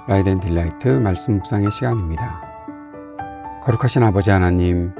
라이트 앤 딜라이트 말씀 묵상의 시간입니다. 거룩하신 아버지 하나님,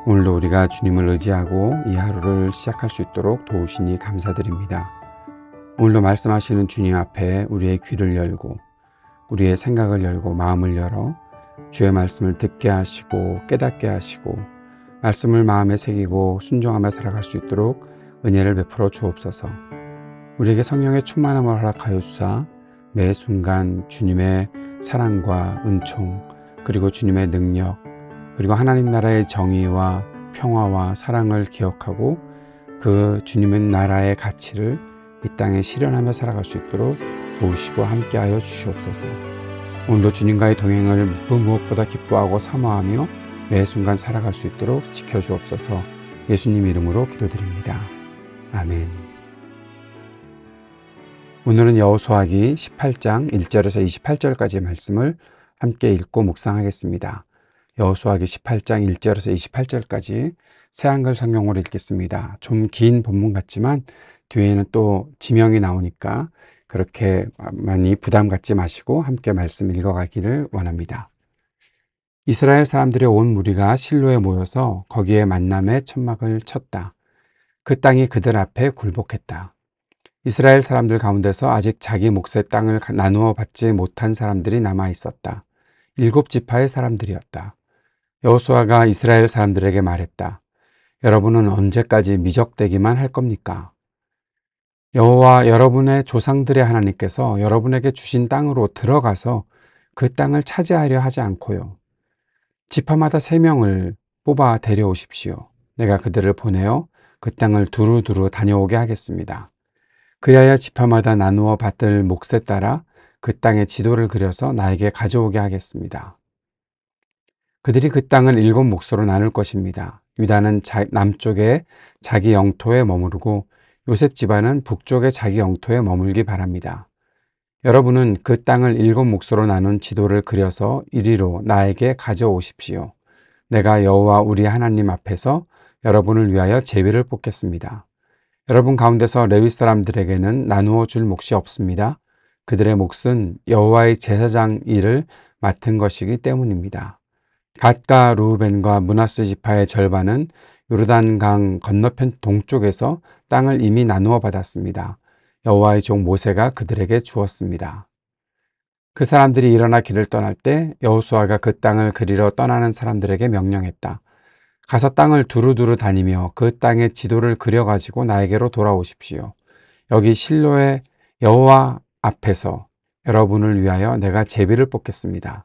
오늘도 우리가 주님을 의지하고 이 하루를 시작할 수 있도록 도우시니 감사드립니다. 오늘도 말씀하시는 주님 앞에 우리의 귀를 열고 우리의 생각을 열고 마음을 열어 주의 말씀을 듣게 하시고 깨닫게 하시고 말씀을 마음에 새기고 순종하며 살아갈 수 있도록 은혜를 베풀어 주옵소서. 우리에게 성령의 충만함을 허락하여 주사 매 순간 주님의 사랑과 은총 그리고 주님의 능력 그리고 하나님 나라의 정의와 평화와 사랑을 기억하고 그 주님의 나라의 가치를 이 땅에 실현하며 살아갈 수 있도록 도우시고 함께하여 주시옵소서. 오늘도 주님과의 동행을 그 무엇보다 기뻐하고 사모하며 매 순간 살아갈 수 있도록 지켜주옵소서. 예수님 이름으로 기도드립니다. 아멘. 오늘은 여호수아기 18장 1절에서 28절까지의 말씀을 함께 읽고 묵상하겠습니다. 여호수아기 18장 1절에서 28절까지 새한글 성경으로 읽겠습니다. 좀 긴 본문 같지만 뒤에는 또 지명이 나오니까 그렇게 많이 부담 갖지 마시고 함께 말씀 읽어가기를 원합니다. 이스라엘 사람들의 온 무리가 실로에 모여서 거기에 만남의 천막을 쳤다. 그 땅이 그들 앞에 굴복했다. 이스라엘 사람들 가운데서 아직 자기 몫의 땅을 나누어 받지 못한 사람들이 남아 있었다. 7지파의 사람들이었다. 여호수아가 이스라엘 사람들에게 말했다. 여러분은 언제까지 미적대기만 할 겁니까? 여호와 여러분의 조상들의 하나님께서 여러분에게 주신 땅으로 들어가서 그 땅을 차지하려 하지 않고요. 지파마다 3명을 뽑아 데려오십시오. 내가 그들을 보내어 그 땅을 두루두루 다녀오게 하겠습니다. 그리하여 지파마다 나누어 받을 몫에 따라 그 땅의 지도를 그려서 나에게 가져오게 하겠습니다. 그들이 그 땅을 7몫으로 나눌 것입니다. 유다는 남쪽에 자기 영토에 머무르고 요셉 집안은 북쪽에 자기 영토에 머물기 바랍니다. 여러분은 그 땅을 7몫으로 나눈 지도를 그려서 이리로 나에게 가져오십시오. 내가 여호와 우리 하나님 앞에서 여러분을 위하여 제비를 뽑겠습니다. 여러분 가운데서 레위 사람들에게는 나누어 줄 몫이 없습니다. 그들의 몫은 여호와의 제사장 일을 맡은 것이기 때문입니다. 갓과 루벤과 므낫세 지파의 절반은 요르단강 건너편 동쪽에서 땅을 이미 나누어 받았습니다. 여호와의 종 모세가 그들에게 주었습니다. 그 사람들이 일어나 길을 떠날 때 여호수아가 그 땅을 그리러 떠나는 사람들에게 명령했다. 가서 땅을 두루두루 다니며 그 땅의 지도를 그려가지고 나에게로 돌아오십시오. 여기 실로의 여호와 앞에서 여러분을 위하여 내가 제비를 뽑겠습니다.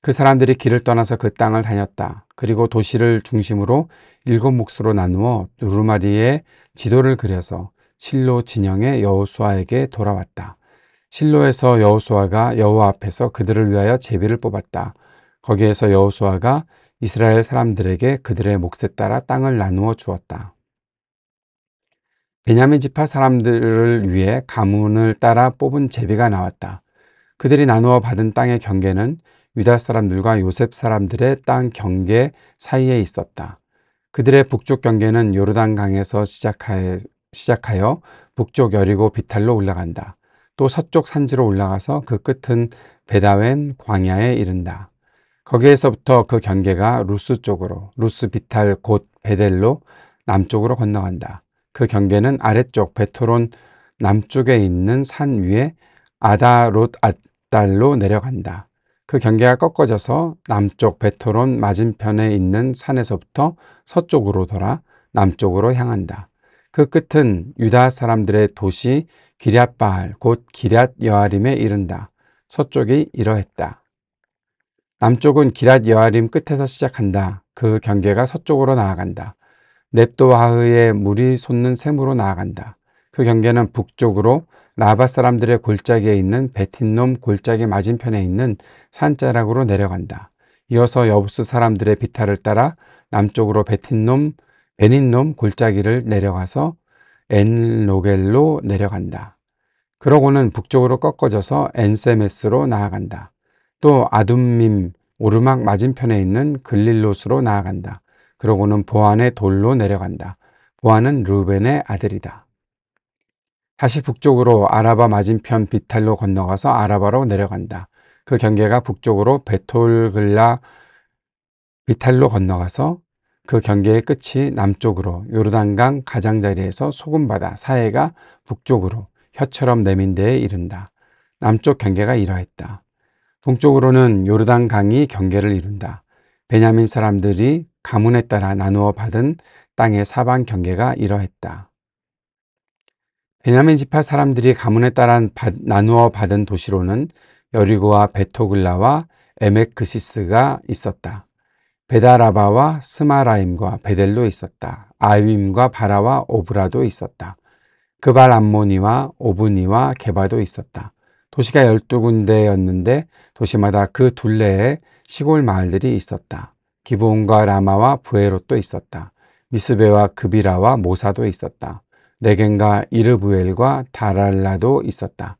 그 사람들이 길을 떠나서 그 땅을 다녔다. 그리고 도시를 중심으로 7몫으로 나누어 두루마리의 지도를 그려서 실로 진영의 여호수아에게 돌아왔다. 실로에서 여호수아가 여호와 앞에서 그들을 위하여 제비를 뽑았다. 거기에서 여호수아가 이스라엘 사람들에게 그들의 몫에 따라 땅을 나누어 주었다. 베냐민 지파 사람들을 위해 가문을 따라 뽑은 제비가 나왔다. 그들이 나누어 받은 땅의 경계는 유다 사람들과 요셉 사람들의 땅 경계 사이에 있었다. 그들의 북쪽 경계는 요르단강에서 시작하여 북쪽 여리고 비탈로 올라간다. 또 서쪽 산지로 올라가서 그 끝은 베다웬 광야에 이른다. 거기에서부터 그 경계가 루스 쪽으로, 루스 비탈 곧 베델로 남쪽으로 건너간다. 그 경계는 아래쪽 베토론 남쪽에 있는 산 위에 아다롯 아달로 내려간다. 그 경계가 꺾어져서 남쪽 베토론 맞은편에 있는 산에서부터 서쪽으로 돌아 남쪽으로 향한다. 그 끝은 유다 사람들의 도시 기럇바알 곧 기럇 여아림에 이른다. 서쪽이 이러했다. 남쪽은 기럇 여아림 끝에서 시작한다. 그 경계가 서쪽으로 나아간다. 넵도하흐의 물이 솟는 샘으로 나아간다. 그 경계는 북쪽으로 라바 사람들의 골짜기에 있는 베틴놈 골짜기 맞은편에 있는 산자락으로 내려간다. 이어서 여부스 사람들의 비탈을 따라 남쪽으로 베닌놈 골짜기를 내려가서 엔로겔로 내려간다. 그러고는 북쪽으로 꺾어져서 엔세메스로 나아간다. 또 아둠밈 오르막 맞은편에 있는 글릴롯으로 나아간다. 그러고는 보안의 돌로 내려간다. 보안은 르벤의 아들이다. 다시 북쪽으로 아라바 맞은편 비탈로 건너가서 아라바로 내려간다. 그 경계가 북쪽으로 베톨글라 비탈로 건너가서 그 경계의 끝이 남쪽으로 요르단강 가장자리에서 소금바다 사해가 북쪽으로 혀처럼 내민 데에 이른다. 남쪽 경계가 이러했다. 동쪽으로는 요르단강이 경계를 이룬다. 베냐민 사람들이 가문에 따라 나누어 받은 땅의 사방 경계가 이러했다. 베냐민 지파 사람들이 가문에 따라 나누어 받은 도시로는 여리고와 베토글라와 에메크시스가 있었다. 베다라바와 스마라임과 베델도 있었다. 아윈과 바라와 오브라도 있었다. 그발 암모니와 오브니와 게바도 있었다. 도시가 12군데였는데 도시마다 그 둘레에 시골 마을들이 있었다. 기브온과 라마와 부에롯도 있었다. 미스베와 그비라와 모사도 있었다. 네겐과 이르부엘과 다랄라도 있었다.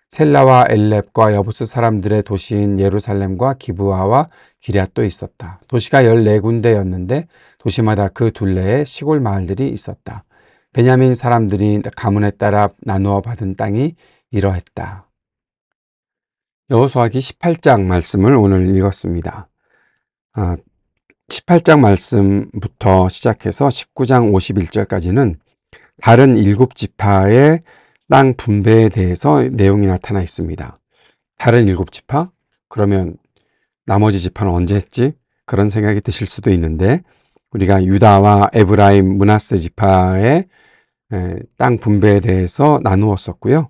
셀라와 엘렙과 여부스 사람들의 도시인 예루살렘과 기브아와 기럇도 있었다. 도시가 14군데였는데 도시마다 그 둘레에 시골 마을들이 있었다. 베냐민 사람들이 가문에 따라 나누어 받은 땅이 이러했다. 여호수아기 18장 말씀을 오늘 읽었습니다. 18장 말씀부터 시작해서 19장 51절까지는 다른 7지파의 땅 분배에 대해서 내용이 나타나 있습니다. 다른 7지파? 그러면 나머지 지파는 언제 했지? 그런 생각이 드실 수도 있는데 우리가 유다와 에브라임, 므낫세 지파의 땅 분배에 대해서 나누었었고요.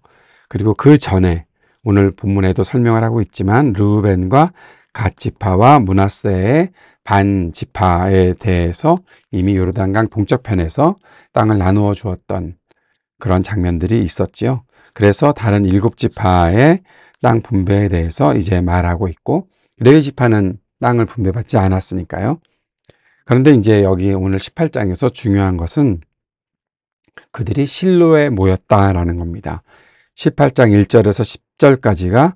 그리고 그 전에 오늘 본문에도 설명을 하고 있지만 르우벤과 갓 지파와 므낫세의 반 지파에 대해서 이미 요르단강 동쪽편에서 땅을 나누어 주었던 그런 장면들이 있었지요. 그래서 다른 7지파의 땅 분배에 대해서 이제 말하고 있고 레위 지파는 땅을 분배받지 않았으니까요. 그런데 이제 여기 오늘 18장에서 중요한 것은 그들이 실로에 모였다라는 겁니다. 18장 1절에서 10절까지가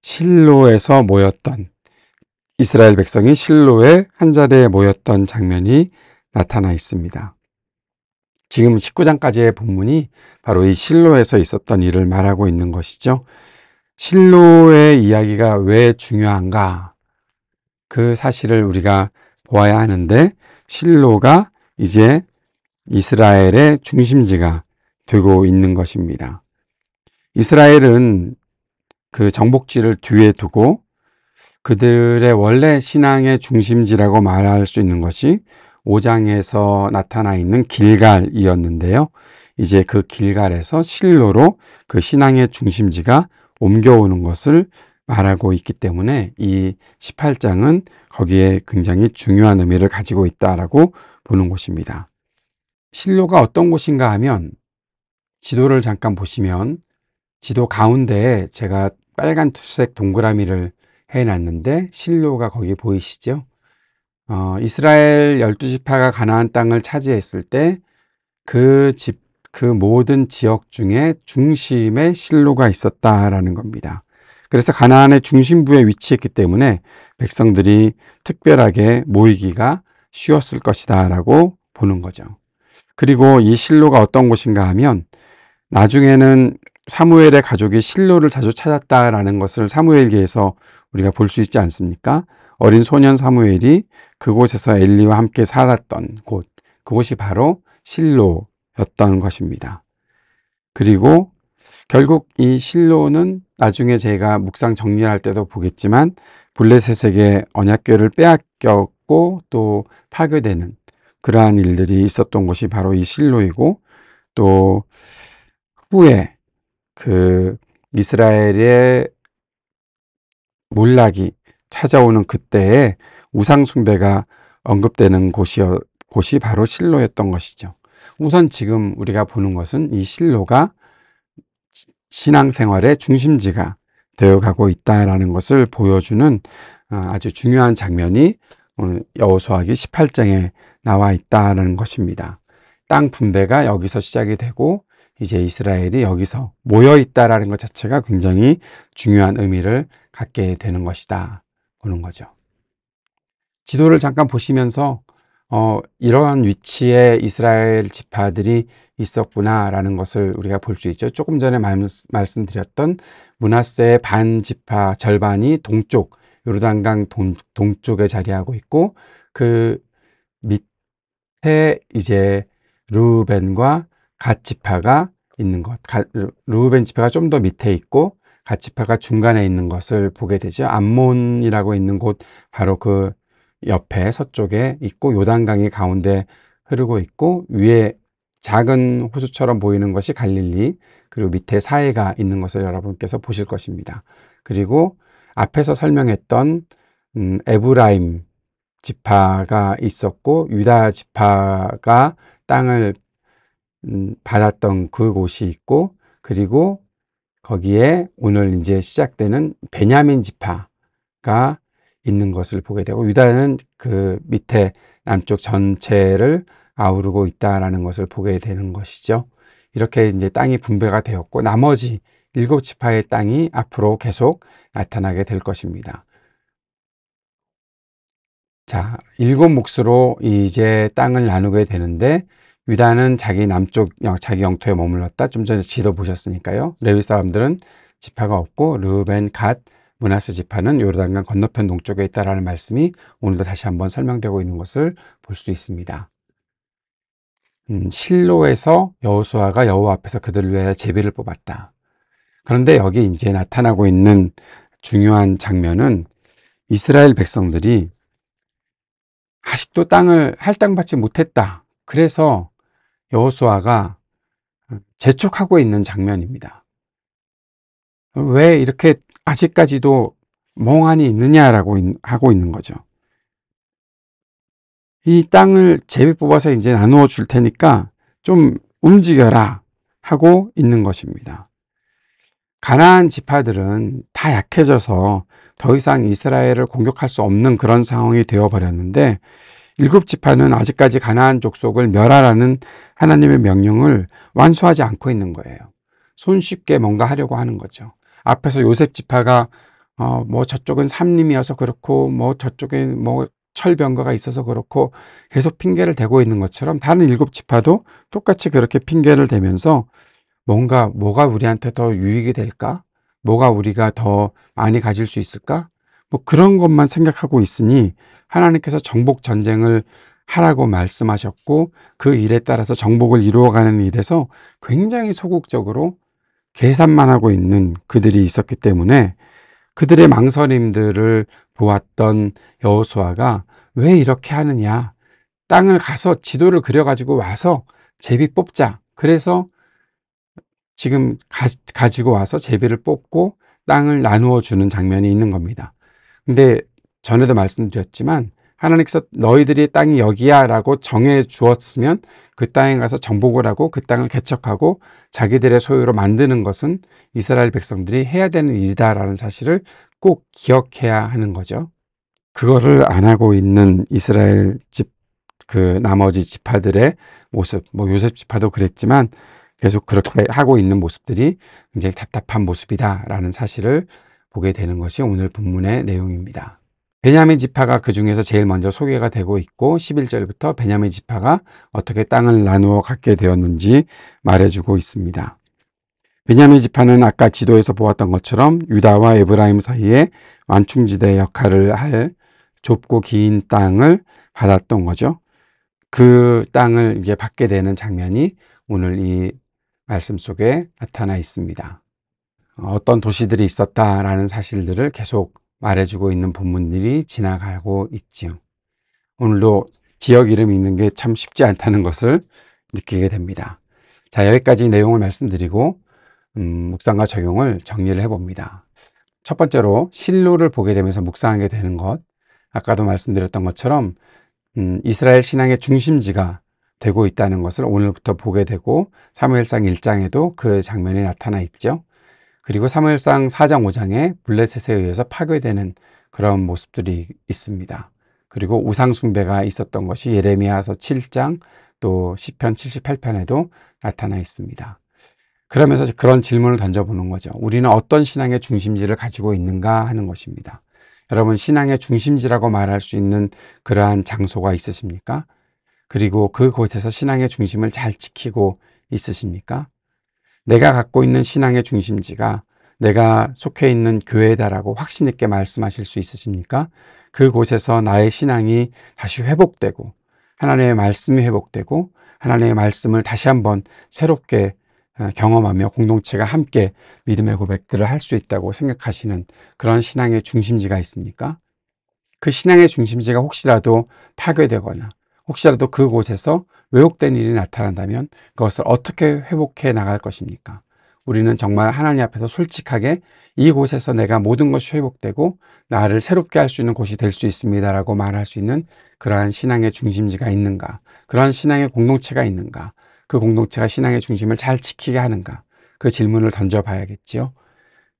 실로에서 모였던 이스라엘 백성이 실로에 한자리에 모였던 장면이 나타나 있습니다. 지금 19장까지의 본문이 바로 이 실로에서 있었던 일을 말하고 있는 것이죠. 실로의 이야기가 왜 중요한가? 그 사실을 우리가 보아야 하는데 실로가 이제 이스라엘의 중심지가 되고 있는 것입니다. 이스라엘은 그 정복지를 뒤에 두고 그들의 원래 신앙의 중심지라고 말할 수 있는 것이 5장에서 나타나 있는 길갈이었는데요. 이제 그 길갈에서 실로로 그 신앙의 중심지가 옮겨오는 것을 말하고 있기 때문에 이 18장은 거기에 굉장히 중요한 의미를 가지고 있다라고 보는 곳입니다. 실로가 어떤 곳인가 하면 지도를 잠깐 보시면 지도 가운데에 제가 빨간색 동그라미를 해놨는데 실로가 거기 보이시죠? 이스라엘 12지파가 가나안 땅을 차지했을 때 그 모든 지역 중에 중심에 실로가 있었다라는 겁니다. 그래서 가나안의 중심부에 위치했기 때문에 백성들이 특별하게 모이기가 쉬웠을 것이다 라고 보는 거죠. 그리고 이 실로가 어떤 곳인가 하면 나중에는 사무엘의 가족이 실로를 자주 찾았다라는 것을 사무엘기에서 우리가 볼 수 있지 않습니까? 어린 소년 사무엘이 그곳에서 엘리와 함께 살았던 곳, 그곳이 바로 실로였던 것입니다. 그리고 결국 이 실로는 나중에 제가 묵상 정리할 때도 보겠지만 블레셋에게 언약궤를 빼앗겼고 또 파괴되는 그러한 일들이 있었던 곳이 바로 이 실로이고 또 후에 그 이스라엘의 몰락이 찾아오는 그때에 우상숭배가 언급되는 곳이 바로 실로였던 것이죠. 우선 지금 우리가 보는 것은 이 실로가 신앙생활의 중심지가 되어가고 있다라는 것을 보여주는 아주 중요한 장면이 오늘 여호수아기 18장에 나와 있다는 것입니다. 땅 분배가 여기서 시작이 되고 이제 이스라엘이 여기서 모여 있다라는 것 자체가 굉장히 중요한 의미를 갖게 되는 것이다 보는 거죠. 지도를 잠깐 보시면서 이러한 위치에 이스라엘 지파들이 있었구나라는 것을 우리가 볼 수 있죠. 조금 전에 말씀드렸던 므낫세의 반 지파 절반이 동쪽 요르단강 동쪽에 자리하고 있고, 그 밑에 이제 르우벤과 갓 지파가 있는 것. 르우벤 지파가 좀 더 밑에 있고 갓 지파가 중간에 있는 것을 보게 되죠. 암몬이라고 있는 곳 바로 그 옆에 서쪽에 있고, 요단강이 가운데 흐르고 있고, 위에 작은 호수처럼 보이는 것이 갈릴리, 그리고 밑에 사해가 있는 것을 여러분께서 보실 것입니다. 그리고 앞에서 설명했던 에브라임 지파가 있었고, 유다 지파가 땅을 받았던 그곳이 있고, 그리고 거기에 오늘 이제 시작되는 베냐민 지파가 있는 것을 보게 되고, 유다는 그 밑에 남쪽 전체를 아우르고 있다라는 것을 보게 되는 것이죠. 이렇게 이제 땅이 분배가 되었고, 나머지 7지파의 땅이 앞으로 계속 나타나게 될 것입니다. 자, 7몫으로 이제 땅을 나누게 되는데, 유다는 자기 남쪽 자기 영토에 머물렀다. 좀 전에 지도 보셨으니까요. 레위 사람들은 지파가 없고, 르우벤, 갓, 므낫세 지파는 요르단강 건너편 동쪽에 있다라는 말씀이 오늘도 다시 한번 설명되고 있는 것을 볼 수 있습니다. 실로에서 여호수아가 여호와 앞에서 그들을 위하여 제비를 뽑았다. 그런데 여기 이제 나타나고 있는 중요한 장면은, 이스라엘 백성들이 아직도 땅을 할당받지 못했다. 그래서 여호수아가 재촉하고 있는 장면입니다. 왜 이렇게 아직까지도 멍하니 있느냐라고 하고 있는 거죠. 이 땅을 제비 뽑아서 이제 나누어 줄 테니까 좀 움직여라 하고 있는 것입니다. 가나안 지파들은 다 약해져서 더 이상 이스라엘을 공격할 수 없는 그런 상황이 되어버렸는데, 7지파는 아직까지 가나안 족속을 멸하라는 하나님의 명령을 완수하지 않고 있는 거예요. 손쉽게 뭔가 하려고 하는 거죠. 앞에서 요셉 지파가 뭐 저쪽은 삼림이어서 그렇고, 뭐 저쪽엔 뭐 철병거가 있어서 그렇고 계속 핑계를 대고 있는 것처럼, 다른 7지파도 똑같이 그렇게 핑계를 대면서 뭐가 우리한테 더 유익이 될까? 뭐가 우리가 더 많이 가질 수 있을까? 뭐 그런 것만 생각하고 있으니, 하나님께서 정복 전쟁을 하라고 말씀하셨고, 그 일에 따라서 정복을 이루어가는 일에서 굉장히 소극적으로 계산만 하고 있는 그들이 있었기 때문에, 그들의 망설임들을 보았던 여호수아가 왜 이렇게 하느냐, 땅을 가서 지도를 그려가지고 와서 제비 뽑자. 그래서 지금 가지고 와서 제비를 뽑고 땅을 나누어 주는 장면이 있는 겁니다. 근데 전에도 말씀드렸지만, 하나님께서 너희들의 땅이 여기야 라고 정해 주었으면 그 땅에 가서 정복을 하고 그 땅을 개척하고 자기들의 소유로 만드는 것은 이스라엘 백성들이 해야 되는 일이다라는 사실을 꼭 기억해야 하는 거죠. 그거를 안 하고 있는 이스라엘 그 나머지 지파들의 모습, 뭐 요셉 지파도 그랬지만 계속 그렇게 하고 있는 모습들이 굉장히 답답한 모습이다라는 사실을 보게 되는 것이 오늘 본문의 내용입니다. 베냐민 지파가 그 중에서 제일 먼저 소개가 되고 있고, 11절부터 베냐민 지파가 어떻게 땅을 나누어 갖게 되었는지 말해주고 있습니다. 베냐민 지파는 아까 지도에서 보았던 것처럼 유다와 에브라임 사이에 완충지대 역할을 할 좁고 긴 땅을 받았던 거죠. 그 땅을 이제 받게 되는 장면이 오늘 이 말씀 속에 나타나 있습니다. 어떤 도시들이 있었다라는 사실들을 계속 말해주고 있는 본문들이 지나가고 있지요. 오늘도 지역 이름 읽는 게 참 쉽지 않다는 것을 느끼게 됩니다. 자, 여기까지 내용을 말씀드리고 묵상과 적용을 정리를 해봅니다. 첫 번째로 실로를 보게 되면서 묵상하게 되는 것, 아까도 말씀드렸던 것처럼 이스라엘 신앙의 중심지가 되고 있다는 것을 오늘부터 보게 되고, 사무엘상 1장에도 그 장면이 나타나 있죠. 그리고 사무엘상 4장 5장에 블레셋에 의해서 파괴되는 그런 모습들이 있습니다. 그리고 우상 숭배가 있었던 것이 예레미야서 7장 또 시편 78편에도 나타나 있습니다. 그러면서 그런 질문을 던져보는 거죠. 우리는 어떤 신앙의 중심지를 가지고 있는가 하는 것입니다. 여러분, 신앙의 중심지라고 말할 수 있는 그러한 장소가 있으십니까? 그리고 그곳에서 신앙의 중심을 잘 지키고 있으십니까? 내가 갖고 있는 신앙의 중심지가 내가 속해 있는 교회다라고 확신 있게 말씀하실 수 있으십니까? 그곳에서 나의 신앙이 다시 회복되고 하나님의 말씀이 회복되고 하나님의 말씀을 다시 한번 새롭게 경험하며 공동체가 함께 믿음의 고백들을 할 수 있다고 생각하시는 그런 신앙의 중심지가 있습니까? 그 신앙의 중심지가 혹시라도 파괴되거나 혹시라도 그곳에서 왜곡된 일이 나타난다면 그것을 어떻게 회복해 나갈 것입니까? 우리는 정말 하나님 앞에서 솔직하게 이곳에서 내가 모든 것이 회복되고 나를 새롭게 할 수 있는 곳이 될 수 있습니다라고 말할 수 있는 그러한 신앙의 중심지가 있는가? 그러한 신앙의 공동체가 있는가? 그 공동체가 신앙의 중심을 잘 지키게 하는가? 그 질문을 던져봐야겠지요.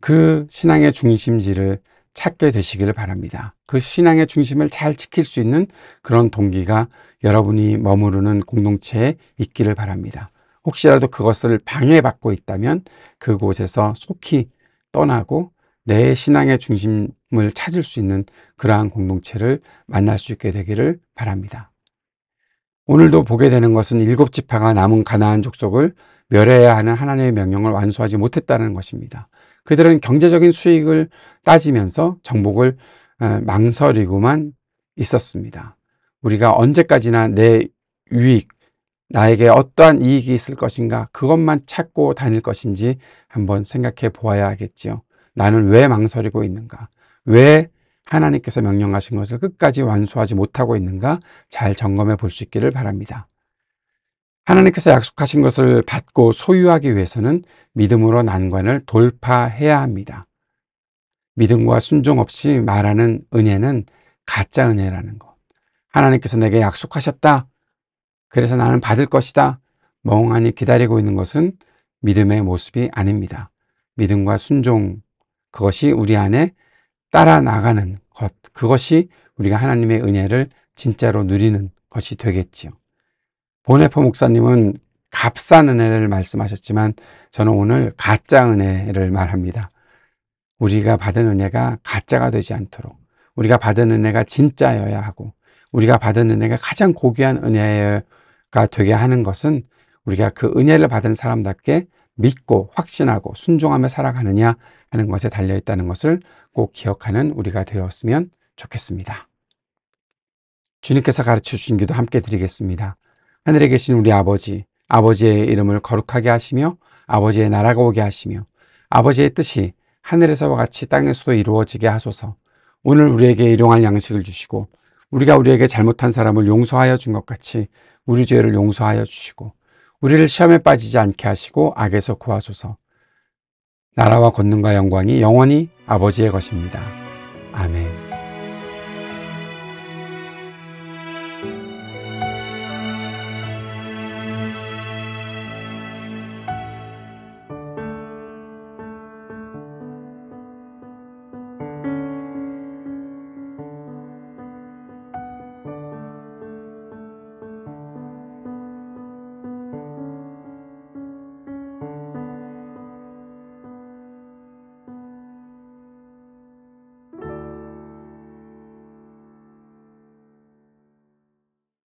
그 신앙의 중심지를 찾게 되시기를 바랍니다. 그 신앙의 중심을 잘 지킬 수 있는 그런 동기가 여러분이 머무르는 공동체에 있기를 바랍니다. 혹시라도 그것을 방해받고 있다면 그곳에서 속히 떠나고 내 신앙의 중심을 찾을 수 있는 그러한 공동체를 만날 수 있게 되기를 바랍니다. 오늘도 보게 되는 것은 일곱 지파가 남은 가나안 족속을 멸해야 하는 하나님의 명령을 완수하지 못했다는 것입니다. 그들은 경제적인 수익을 따지면서 정복을 망설이고만 있었습니다. 우리가 언제까지나 내 유익, 나에게 어떠한 이익이 있을 것인가 그것만 찾고 다닐 것인지 한번 생각해 보아야 하겠지요. 나는 왜 망설이고 있는가? 왜 하나님께서 명령하신 것을 끝까지 완수하지 못하고 있는가 잘 점검해 볼 수 있기를 바랍니다. 하나님께서 약속하신 것을 받고 소유하기 위해서는 믿음으로 난관을 돌파해야 합니다. 믿음과 순종 없이 말하는 은혜는 가짜 은혜라는 것. 하나님께서 내게 약속하셨다. 그래서 나는 받을 것이다. 멍하니 기다리고 있는 것은 믿음의 모습이 아닙니다. 믿음과 순종, 그것이 우리 안에 따라 나가는 것, 그것이 우리가 하나님의 은혜를 진짜로 누리는 것이 되겠지요. 보네포 목사님은 값싼 은혜를 말씀하셨지만 저는 오늘 가짜 은혜를 말합니다. 우리가 받은 은혜가 가짜가 되지 않도록 우리가 받은 은혜가 진짜여야 하고 우리가 받은 은혜가 가장 고귀한 은혜가 되게 하는 것은 우리가 그 은혜를 받은 사람답게 믿고 확신하고 순종하며 살아가느냐 하는 것에 달려있다는 것을 꼭 기억하는 우리가 되었으면 좋겠습니다. 주님께서 가르쳐 주신 기도 함께 드리겠습니다. 하늘에 계신 우리 아버지, 아버지의 이름을 거룩하게 하시며 아버지의 나라가 오게 하시며 아버지의 뜻이 하늘에서와 같이 땅에서도 이루어지게 하소서. 오늘 우리에게 일용할 양식을 주시고 우리가 우리에게 잘못한 사람을 용서하여 준 것 같이 우리 죄를 용서하여 주시고 우리를 시험에 빠지지 않게 하시고 악에서 구하소서. 나라와 권능과 영광이 영원히 아버지의 것입니다. 아멘.